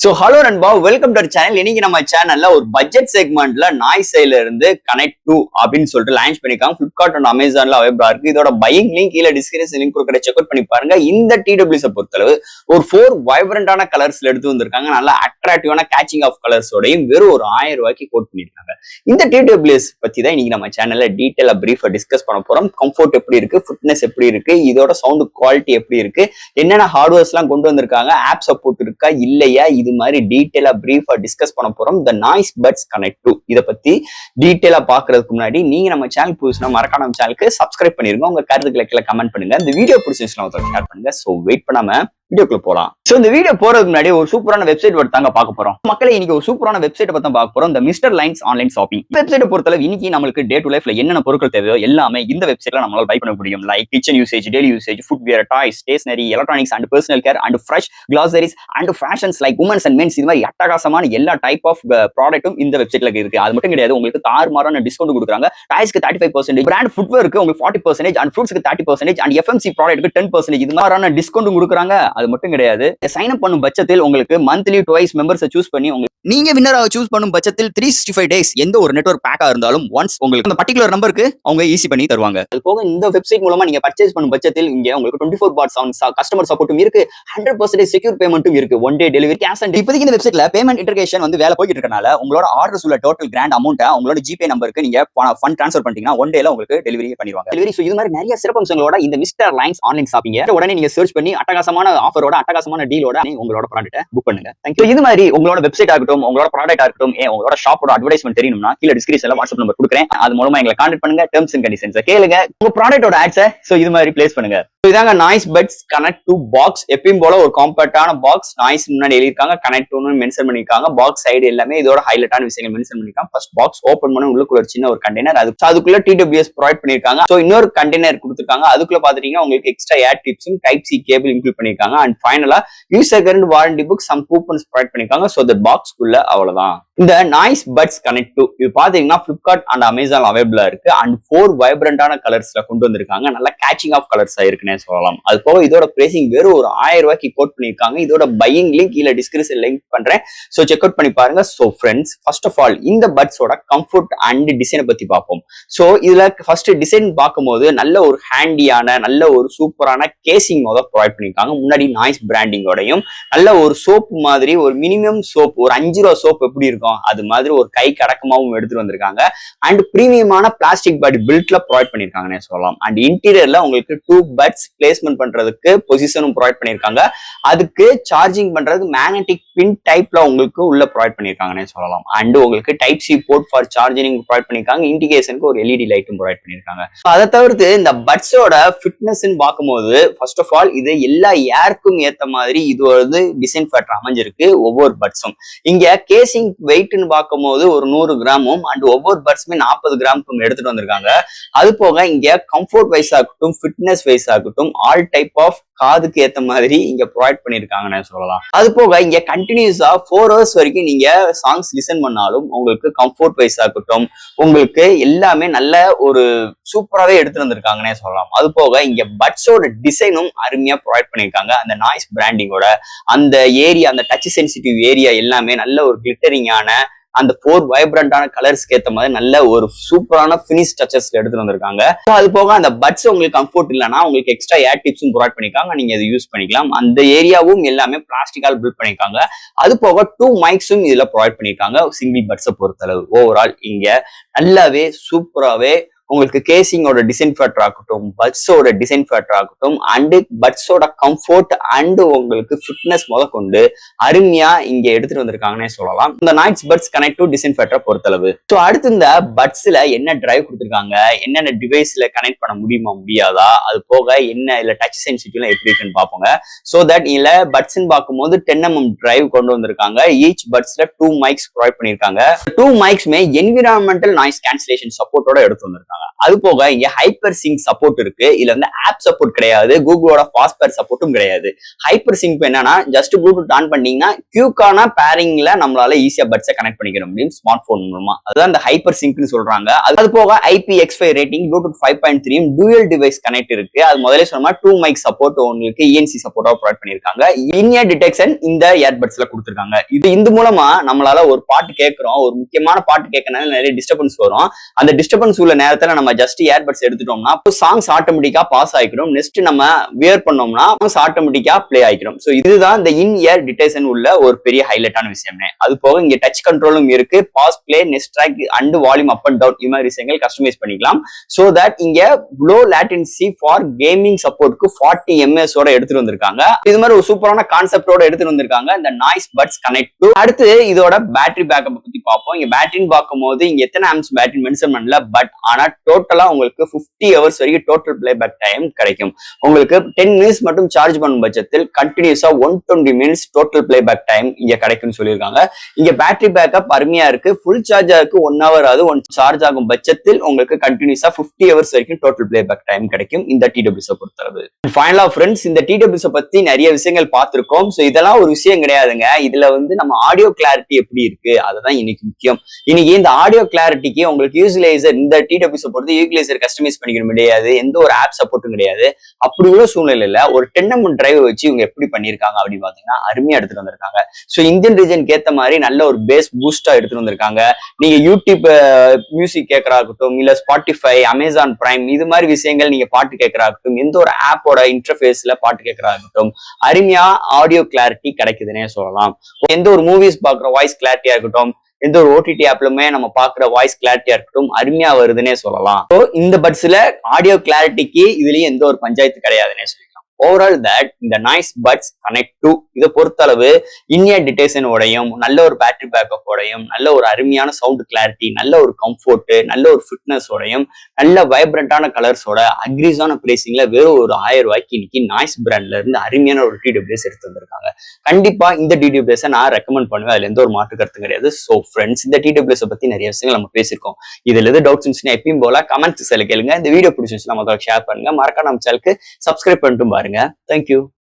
So hello நண்பா, welcome to our channel. இன்னைக்கு நம்ம சேனல்ல ஒரு பட்ஜெட் செக்மெண்ட்ல நாய்ஸ் சைடுல இருந்து கனெக்ட் 2 அப்படின்னு சொல்லிட்டு லான்ச் பண்ணிருக்காங்க. Flipkart and Amazonல அவைலபிளா இருக்கு. இதோட பையிங் லிங்க் கீழ டிஸ்கிரிப்ஷன் லிங்க் கொடுக்கற செக் அவுட் பண்ணி பாருங்க. இந்த TWS பொறுத்தளவு ஒரு 4 வைப்ரண்டான கலர்ஸ்ல எடுத்து வந்திருக்காங்க. நல்ல அட்ராக்டிவான கேச்சிங் ஆஃப் கலர்ஸோடையும் வெறும் ஒரு 1000 ரூபாய்க்கு கோட் பண்ணிருக்காங்க. இந்த TWS பத்தி தான் இன்னைக்கு நம்ம சேனல்ல டீடைலா பிரீஃபா டிஸ்கஸ் பண்ண போறோம். கம்ஃபோர்ட் எப்படி இருக்கு, ஃபிட்னஸ் எப்படி இருக்கு, இதோட சவுண்ட் குவாலிட்டி எப்படி இருக்கு, என்னென்ன ஹார்ட்வேர்ஸ் எல்லாம் கொண்டு வந்திருக்காங்க, ஆப் சப்போர்ட் இருக்கா இல்லையா, இது மாதிரி டீடைலா பிரீஃபா டிஸ்கஸ் பண்ண போறோம். The Noise Buds Connect 2 இத பத்தி டீடைலா பாக்குறதுக்கு முன்னாடி நீங்க நம்ம சேனல் புதுசுனா மறக்காம நம்ம சேனலுக்கு சப்ஸ்கிரைப் பண்ணிருங்க. உங்க கருத்துக்களை கீழ கமெண்ட் பண்ணுங்க. இந்த வீடியோ பிடிச்சிருந்துச்சுனா ஒருத்தர் ஷேர் பண்ணுங்க. சோ வெயிட் பண்ணாம வீடியோக்குள்ள போலாம். சோ இந்த வீடியோ போறதுக்கு முன்னாடி ஒரு சூப்பரான வெப்சைட் பத்தி தாங்க பார்க்க போறோம். மக்களே, இன்னைக்கு ஒரு சூப்பரான வெப்சைட் பத்தி தான் பார்க்க போறோம். இந்த mister lines online shopping website பொறுத்தளவு இன்னைக்கு நமக்கு டே டு லைஃப்ல என்னென்ன பொருட்கள் தேவையோ எல்லாமே இந்த வெப்சைட்ல நம்மளால பை பண்ண முடியும். Like kitchen usage, daily usage, footwear, toys, stationery, electronics and personal care and fresh groceries and fashions like women's and men's, இது மாதிரி அட்டகாசமான எல்லா டைப் ஆஃப் ப்ராடக்ட்டும் இந்த வெப்சைட்ல இருக்கு. அது மட்டும் கிடையாது, உங்களுக்கு தாறுமாறான டிஸ்கவுண்ட் கொடுக்குறாங்க. டாய்ஸ்க்கு 35%, பிராண்ட் ஃபுட்வேருக்கு உங்களுக்கு 40% அண்ட் ஃப்ரூட்ஸ்க்கு 30% அண்ட் FMC ப்ராடக்ட்க்கு 10%, இது மாதிரியான டிஸ்கவுண்ட் கொடுக்குறாங்க. அது மட்டும் கிடையாது, சைன் அப் பண்ணும் பட்சத்தில் உங்களுக்கு மந்த்லி ட்வைஸ் மெம்பர்ஸை சூஸ் பண்ணி நீங்க வின்னராக சூஸ் பண்ணும் பட்சத்தில் 365 டேஸ் எந்த ஒரு நெட்வொர்க் பேக்கா இருந்தாலும் ஒன்ஸ் உங்களுக்கு அந்த பர்டிகுலர் நம்பருக்கு அவங்க ஈஸி பண்ணி தருவாங்க. அது போக இந்த வெப்சைட் மூலமா நீங்க பர்ச்சேஸ் பண்ணும் பட்சத்தில் இங்க உங்களுக்கு 24/7 கஸ்டமர் சப்போர்ட்டும் இருக்கு, 100% செக்யூர் பேமெண்ட்டும் இருக்கு, one day delivery, cash on. இப்போதைக்கு இந்த வெப்சைட்ல பேமெண்ட் இன்டகிரேஷன் வந்து வேலை போயிட்டு இருக்கனால உங்களோட ஆர்டர்ஸ் உள்ள டோட்டல் கிராண்ட் அமௌண்ட்டை உங்களோட ஜிபே நம்பருக்கு நீங்க ஃபண்ட் ட்ரான்ஸ்ஃபர் பண்ணிட்டீங்கன்னா ஒன் டேல உங்களுக்கு டெலிவரி பண்ணிடுவாங்க. டெலிவரி. ஸோ இது மாதிரி நிறைய சிறப்பம்சங்களோட இந்த மிஸ்டர் லைன்ஸ் ஆன்லைன் ஷாப்பிங் உடனே நீங்க சர்ச் பண்ணி அட்டகாசமான ஆஃபரோட அட்டகாசமான டீலோட உங்களோட ப்ராடக்ட்டை புக் பண்ணுங்க. தேங்க்யூ. இது மாதிரி உங்களோட வெப்சைட் ஆகட்டும், உங்களோட ப்ராடக்ட் ஆகட்டும், உங்களோட ஷாப்போட அட்வர்டைஸ்மெண்ட் தெரியணும்னா கீழ டிஸ்கிரிப்ஷன்ல வாட்ஸ்அப் நம்பர் கொடுக்குறேன். அது மூலமா எங்களை கான்டாக்ட் பண்ணுங்க. டெர்ம்ஸ் அண்ட் கண்டிஷன்ஸ் கேளுங்க. உங்க ப்ராடக்ட்டோட ஆட்ஸை சோ இது மாதிரி பிளேஸ் பண்ணுங்க. இதாங்க நாய்ஸ் பட்ஸ் கனெக்ட் 2 பாக்ஸ். எப்பயும் போல ஒரு காம்பேக்டான பாக்ஸ். நாய்ஸ் முன்னாடி எழுதிருக்காங்க, கனெக்ட் 2 மென்ஷன் பண்ணிருக்காங்க. பாக்ஸ் சைடு எல்லாமே இதோட ஹைலைட்டான விஷயங்கள் மென்ஷன் பண்ணிருக்காங்க. ஃபர்ஸ்ட் பாக்ஸ் ஓபன் பண்ண உள்ளுக்குள்ள ஒரு சின்ன ஒரு கண்டெய்னர், அதுக்குள்ள TWS ப்ரொவைட் பண்ணிருக்காங்க. சோ இன்னொரு கண்டெய்னர் கொடுத்திருக்காங்க. அதுக்குள்ள பாத்தீங்கன்னா உங்களுக்கு எக்ஸ்ட்ரா ஏர் டிப்ஸும் டைப் சி கேபிள் இன்க்ளூட் பண்ணிருக்காங்க. அண்ட் ஃபைனலா யூசர் கரண்ட் warranty book, some coupons provide பண்ணிருக்காங்க. சோ இந்த பாக்ஸ்க்குள்ள அவ்வளவுதான். இந்த நாய்ஸ் பட்ஸ் கனெக்ட் 2 இது பாத்தீங்கன்னா Flipkart அண்ட் Amazon அவைலபிளா இருக்கு. அண்ட் 4 வைப்ரண்டான கலர்ஸ்ல கொண்டு வந்திருக்காங்க. நல்ல கேச்சிங் ஆஃப் கலர்ஸா இருக்குன்னே சொல்லலாம். அது போக இதோட பிரைசிங் வெறும் ஒரு 1000 ரூபாய்க்கு கோட் பண்ணிருக்காங்க. இதோட பையிங் லிங்க் கீழ டிஸ்கிரிப்ஷன் லிங்க் பண்றேன். சோ செக் அவுட் பண்ணி பாருங்க. So friends, first of all இந்த பட்ஸோட கம்ஃபர்ட் அண்ட் டிசைனை பத்தி பார்ப்போம். சோ இதுல ஃபர்ஸ்ட் டிசைன் பார்க்கும்போது நல்ல ஒரு ஹேண்டியான நல்ல ஒரு சூப்பரான கேசிங் ப்ரொவைட் பண்ணிருக்காங்க. முன்னாடி நாய்ஸ் பிராண்டிங்கோடையும் நல்ல ஒரு சோப் மாதிரி ஒரு மினிமம் சோப், ஒரு 5 ரூபா சோப் எப்படி இருக்கும் அது மாதிரி ஒரு கை கடக்கமாவும் எடுத்துட்டு வந்திருக்காங்க. அண்ட் பிரீமியமான பிளாஸ்டிக் பட் பில்ட்ல ப்ரொவைட் பண்ணிருக்காங்கன்னே சொல்லலாம். அண்ட் இன்டீரியர்ல உங்களுக்கு 2 பட்ஸ் பிளேஸ்மெண்ட் பண்றதுக்கு பொசிஷனும் ப்ரொவைட் பண்ணிருக்காங்க. அதுக்கு சார்ஜிங் பண்றதுக்கு மேக்னெட்டிக் பின் டைப்ல உங்களுக்கு உள்ள ப்ரொவைட் பண்ணிருக்காங்கன்னே சொல்லலாம். அண்ட் உங்களுக்கு type C port for charging provide பண்ணிருக்காங்க. இண்டிகேஷனுக்கு ஒரு LED லைட்டும் ப்ரொவைட் பண்ணிருக்காங்க. அதை தவிர்த்து இந்த பட்ஸோட ஃபிட்னஸ் பார்க்கும்போது ஃபர்ஸ்ட் ஆஃப் ஆல் இது எல்லா ஏருக்கும் ஏத்த மாதிரி இது ஒரு டிசைன் ஃபேக்டர் அமைஞ்சிருக்கு. ஒவ்வொரு பட்ஸும் இங்க கேசிங் வெயிட்னு பார்க்கும்போது ஒரு 100 கிராமும் அண்ட் ஒவ்வொரு பட்ஸுமே 40 கிராமுக்கும் எடுத்துட்டு வந்திருக்காங்க. அது போக இங்க கம்ஃபோர்ட் வைஸ் ஆகட்டும், ஃபிட்னஸ் வைஸ் ஆகட்டும், ஆல் டைப் ஆஃப் காதுக்கு ஏத்த மாதிரி இங்க ப்ரொவைட் பண்ணிருக்காங்கன்னு சொல்லலாம். அது போக இங்க கண்டினியூஸா 4 ஹவர்ஸ் வரைக்கும் நீங்க சாங்ஸ் லிசன் பண்ணாலும் உங்களுக்கு கம்ஃபோர்ட் வைஸ் ஆகட்டும் உங்களுக்கு எல்லாமே நல்ல ஒரு சூப்பராகவே எடுத்துட்டு வந்திருக்காங்கன்னே சொல்லலாம். அது போக இங்க பட்ஸோட டிசைனும் அருமையா ப்ரொவைட் பண்ணிருக்காங்க. அந்த நாய்ஸ் பிராண்டிங்கோட அந்த ஏரியா, அந்த டச் சென்சிட்டிவ் ஏரியா எல்லாமே நல்ல ஒரு கிளிட்டரிங்கான அந்த 4 வைப்ரண்டான கலர்ஸ்க்கு ஏத்த மாதிரி நல்ல ஒரு சூப்பரான பினிஷ் டச்சஸ்ல எடுத்துட்டு வந்திருக்காங்க. அது போக அந்த பட்ஸ் உங்களுக்கு கம்ஃபோர்ட் இல்லைன்னா உங்களுக்கு எக்ஸ்ட்ரா ஏர் டிப்ஸும் ப்ரொவைட் பண்ணிருக்காங்க. நீங்க அதை யூஸ் பண்ணிக்கலாம். அந்த ஏரியாவும் எல்லாமே பிளாஸ்டிக்கால் பில்ட் பண்ணிருக்காங்க. அது போக 2 மைக்ஸும் இதுல ப்ரொவைட் பண்ணிருக்காங்க. சிங்கிள் பட்ஸை பொறுத்தளவு ஓவரால் இங்க நல்லாவே சூப்பராகவே உங்களுக்கு கேசிங்கோட டிசைன் ஃபேக்டர் ஆகட்டும், பட்ஸோட டிசைன் ஃபேக்டர் ஆகட்டும், அண்ட் பட்ஸோட கம்ஃபோர்ட் அண்ட் உங்களுக்கு ஃபிட்னஸ் முதற்கொண்டு அருமையா இங்க எடுத்துட்டு வந்திருக்காங்கன்னே சொல்லலாம். இந்த Noise buds connect 2 design factor பொறுத்தளவு. ஸோ அடுத்து இந்த பட்ஸ்ல என்ன டிரைவ் கொடுத்துருக்காங்க, என்னென்ன டிவைஸ்ல கனெக்ட் பண்ண முடியுமா முடியாதா, அது போக என்ன இல்ல டச் சென்சிட்டிவ்லாம் எப்படி இருக்குன்னு பார்ப்போங்க. ஸோ தட் இல்ல பட்ஸ்ன்னு பார்க்கும்போது 10mm டிரைவ் கொண்டு வந்திருக்காங்க. ஈச் பட்ஸ்ல 2 மைக்ஸ் ப்ரொவைட் பண்ணிருக்காங்க. 2 மைக்ஸ்மே என்விரான்மெண்டல் நாய்ஸ் கேன்சலேஷன் சப்போர்ட்டோட எடுத்து வந்திருக்காங்க. கொடுத்துருக்காங்க. அது போக இங்க ஹைப்பர் சிங்க் சப்போர்ட் இருக்கு. இதுல வந்து ஆப் சப்போர்ட் கிடையாது, கூகுளோட ஃபாஸ்ட்வேர் சப்போர்ட்டும் கிடையாது. ஹைப்பர் சிங்க் என்னன்னா ஜஸ்ட் ப்ளூடூத் ஆன் பண்ணீங்கன்னா கியூக்கான பேரிங்ல நம்மளால ஈஸியா பட்ஸை கனெக்ட் பண்ணிக்க முடியும் ஸ்மார்ட் போன் மூலமா. அதுதான் இந்த ஹைப்பர் சிங்க்னு சொல்றாங்க. அது போக IPX5 rating, Bluetooth 5.3 dual device connect இருக்கு. அது முதல்ல சொன்னா 2 மைக் சப்போர்ட் உங்களுக்கு ENC சப்போர்ட்டா ப்ரொவைட் பண்ணிருக்காங்க. இன்-இயர் டிடெக்ஷன் இந்த இயர்பட்ஸ்ல கொடுத்துருக்காங்க. இது மூலமா நம்மளால ஒரு பாட்டு கேட்கிறோம், ஒரு முக்கியமான பாட்டு கேட்கறதுனால நிறைய டிஸ்டர்பன்ஸ் வரும். அந்த டிஸ்டர்பன்ஸ் உள்ள நேரத்துல நம்ம ஜஸ்ட் இயர்பட்ஸ் எடுத்துட்டோம்னா சாங்ஸ் ஆட்டோமேட்டிக்கா பாஸ் ஆயிக்கிறோம். நெக்ஸ்ட் நம்ம வியர் பண்ணோம்னா சாங்ஸ் ஆட்டோமேட்டிக்கா பிளே ஆயிக்கிறோம். சோ இதுதான் இந்த இன்-இயர் டிடெக்ஷன் உள்ள ஒரு பெரிய ஹைலைட்டான விஷயமே. அது போக இங்க டச் கண்ட்ரோலும் இருக்கு. Pause, play, next track and volume up and down இது மாதிரி விஷயங்கள் கஸ்டமைஸ் பண்ணிக்கலாம். சோ தட் இங்க லோ லேட்டன்சி ஃபார் கேமிங் சப்போர்ட்க்கு 40 ms ஓட எடுத்துட்டு வந்திருக்காங்க. இது மாதிரி ஒரு சூப்பரான கான்செப்டோட எடுத்துட்டு வந்திருக்காங்க இந்த நாய்ஸ் பட்ஸ் கனெக்ட் 2. அடுத்து இதோட பேட்டரி பேக்கப் பத்தி பார்ப்போம். இங்க பேட்டரின்னு பார்க்கும்போது இங்க எத்தனை ஆம்ஸ் பேட்டரி மென்ஷன் பண்ணல, பட் ஆனா டோட்டலா உங்களுக்கு 50 ஹவர்ஸ் வரைக்கும் டோட்டல் பிளே பேக் டைம் கிடைக்கும். உங்களுக்கு 10 மினிட்ஸ் மட்டும் சார்ஜ் பண்ணும் பட்சத்தில் கண்டினியூஸா 120 minutes total playback time இங்க கிடைக்கும்னு சொல்லியிருக்காங்க. இங்க பேட்டரி பேக்கப் அருமையா இருக்கு. ஃபுல் சார்ஜ் ஆகுக்கு 1 ஹவர் ஆகுது. ஒன் சார்ஜ் ஆகும் பட்சத்தில் உங்களுக்கு கண்டினியூஸா 50 ஹவர்ஸ் வரைக்கும் டோட்டல் பிளே பேக் டைம் கிடைக்கும் இந்த TWS பொறுத்தளவு. ஃபைனலா ஃப்ரெண்ட்ஸ், இந்த TWS பத்தி நிறைய விஷயங்கள் பார்த்திருக்கோம். சோ இதெல்லாம் ஒரு விஷயம் கிடையாதுங்க. இதுல வந்து நம்ம ஆடியோ கிளாரிட்டி எப்படி இருக்கு அதுதான் இன்னைக்கு முக்கியம். இன்னைக்கு இந்த ஆடியோ கிளாரிட்டிக்கு உங்களுக்கு யூசிலைசர், இந்த TWS பொறுத்து யூசிலைசர் கஸ்டமைஸ் பண்ணிக்க முடியாது, எந்த ஒரு ஆப் சப்போர்ட்டும் கிடையாது. அப்படி உள்ள சூழ்நிலையில ஒரு 10mm டிரைவ் வச்சு இவங்க எப்படி பண்ணிருக்காங்க அப்படின்னு பாத்தீங்கன்னா அருமையா எடுத்துட்டு வந்திருக்காங்க. சோ இந்தியன் ரீஜனுக்கு ஏத்த மாதிரி நல்ல ஒரு பேஸ் பூஸ்டா எடுத்துட்டு வந்திருக்காங்க. நீங்க யூடியூப் மியூசிக் கேட்கறாகட்டும், இல்ல ஸ்பாட்டிஃபை, அமேசான் பிரைம் இது மாதிரி விஷயங்கள் நீங்க பாட்டு கேட்கறாகட்டும், எந்த ஒரு ஆப்போட இன்டர்ஃபேஸ்ல பாட்டு கேட்கறாகட்டும், அருமையா ஆடியோ கிளாரிட்டி கிடைக்குதுன்னே சொல்லலாம். எந்த ஒரு மூவிஸ் பாக்குற வாய்ஸ் கிளாரிட்டியா இருக்கட்டும், எந்த ஒரு OTT ஆப்லுமே நம்ம பாக்குற வாய்ஸ் கிளாரிட்டியா இருக்கட்டும் அருமையா வருதுன்னே சொல்லலாம். இந்த பட்ஸ்ல ஆடியோ கிளாரிட்டிக்கு இதுலயும் எந்த ஒரு பஞ்சாயத்து கிடையாதுன்னே சொல்லலாம். ஓவரால் தட் இந்த நாய்ஸ் பட்ஸ் கனெக்ட் 2 இதை பொறுத்தளவு இன்-இயர் டிடெக்ஷன் ஓடையும், நல்ல ஒரு பேட்டரி பேக்கப் ஓடையும், நல்ல ஒரு அருமையான சவுண்ட் கிளாரிட்டி, நல்ல ஒரு கம்ஃபோர்ட், நல்ல ஒரு ஃபிட்னஸ் ஓடையும், நல்ல வைப்ரண்டான கலர்ஸோட அக்ரீஸான பிரைசிங்ல வெறும் ஒரு 1000 ரூபாய்க்கு இன்னைக்கு நாய்ஸ் பிராண்ட்ல இருந்து அருமையான ஒரு TWS எடுத்து வந்திருக்காங்க. கண்டிப்பா இந்த TWS நான் ரெக்கமெண்ட் பண்ணுவேன். அதுல எந்த ஒரு மாற்று கருத்து கிடையாது. சோ ஃப்ரெண்ட்ஸ், இந்த TWS பத்தி நிறைய விஷயங்கள் நம்ம பேசியிருக்கோம். இதுல எது டவுட்ஸ் இருந்துச்சுன்னா எப்பயும் போல கமெண்ட் செக்ஷன்ல கேளுங்க. இந்த வீடியோ பிடிச்சிருந்துச்சுன்னா மக்களுக்கு ஷேர் பண்ணுங்க. மறக்காம நம்ம சேனலுக்கு சப்ஸ்கிரைப் பண்ணிட்டு பாருங்க. Thank you.